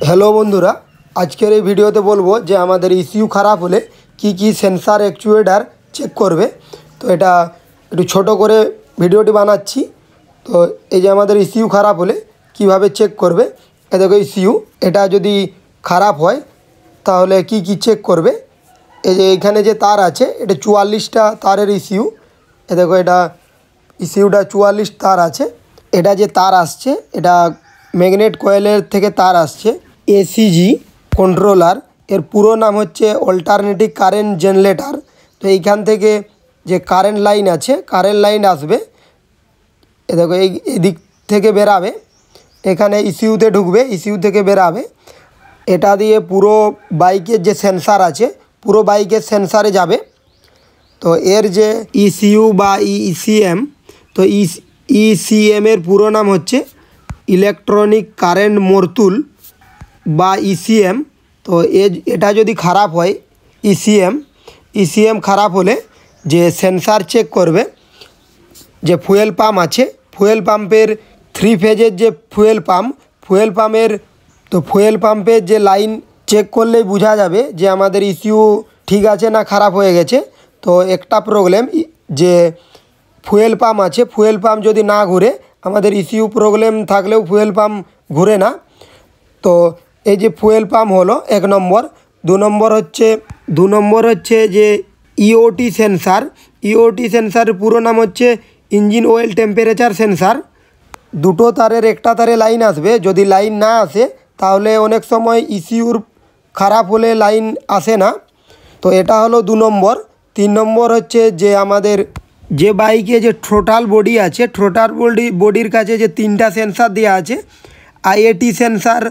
Hello বন্ধুরা, আজকের এই ভিডিওতে বলবো যে আমাদের ইসিইউ খারাপ হলে কি সেন্সার অ্যাকচুয়েটার চেক করবে। তো এটা একটু ছোট করে ভিডিওটি বানাচ্ছি। তো এই যে আমাদের ইসিইউ খারাপ হলে কিভাবে চেক করবে, এ দেখো ইসিইউ এটা যদি খারাপ হয় তাহলে কি চেক করবে। এই যে এখানে যে তার আছে এটা 44টা তারের ইসিইউ। এ দেখো এটা ইসিইউটা 44 তার আছে। এটা যে তার আসছে এটা ম্যাগনেট কয়েলের থেকে তার আসছে। এসিজি কন্ট্রোলার এর পুরো নাম হচ্ছে অল্টারনেটিভ কারেন্ট জেনারেটর। তো এইখান থেকে যে কারেন্ট লাইন আছে, কারেন্ট লাইন আসবে, এ দেখো এই দিক থেকে বেরাবে, এখানে ইসিইউতে ঢুকবে, ইসিইউ থেকে বেরাবে। এটা দিয়ে পুরো বাইকের যে সেন্সার আছে পুরো বাইকের সেন্সারে যাবে। তো এর যে ইসিইউ বা ইসিএম, তো ইসিএমের পুরো নাম হচ্ছে ইলেকট্রনিক কারেন্ট মর্তুল বা ইসিএম। তো এটা যদি খারাপ হয় ইসিএম খারাপ হলে যে সেন্সার চেক করবে, যে ফুয়েল পাম্প আছে, ফুয়েল পাম্পের 3 ফেজের যে ফুয়েল পাম্পের তো ফুয়েল পাম্পের যে লাইন চেক করলেই বোঝা যাবে যে আমাদের ইসিইউ ঠিক আছে না খারাপ হয়ে গেছে। তো একটা প্রবলেম যে ফুয়েল পাম্প আছে, ফুয়েল পাম্প যদি না ঘুরে, আমাদের ইসিইউ প্রবলেম থাকলেও ফুয়েল পাম্প ঘুরে না। তো এই যে ফুয়েল পাম্প হলো 1 নম্বর। 2 নম্বর হচ্ছে যে ইওটি সেন্সারের পুরো নাম হচ্ছে ইঞ্জিন অয়েল টেম্পারেচার সেন্সার। দুটো তারের একটা তারে লাইন আসবে, যদি লাইন না আসে তাহলে অনেক সময় ইসিইউর খারাপ হলে লাইন আসে না। তো এটা হলো 2 নম্বর। 3 নম্বর হচ্ছে যে আমাদের যে বাইকে যে থ্রোটাল বডি আছে, থ্রোটাল বডির কাছে যে 3টা সেন্সার দেওয়া আছে, আইএটি সেন্সার,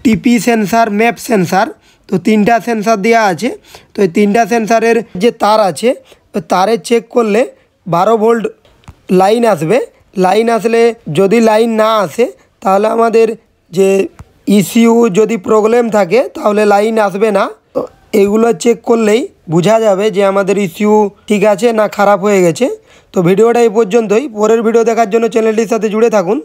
টিপি সেন্সার, ম্যাপ সেন্সার। তো 3টা সেন্সার দেওয়া আছে। তো এই 3টা সেন্সারের যে তার আছে, তারে চেক করলে 12 ভোল্ট লাইন আসবে। লাইন আসলে যদি লাইন না আসে তাহলে আমাদের যে ইসিইউ যদি প্রবলেম থাকে তাহলে লাইন আসবে না। তো এগুলো চেক করলেই বোঝা যাবে যে আমাদের ইসিইউ ঠিক আছে না খারাপ হয়ে গেছে। তো ভিডিওটা এই পর্যন্তই। পরের ভিডিও দেখার জন্য চ্যানেলটির সাথে জুড়ে থাকুন।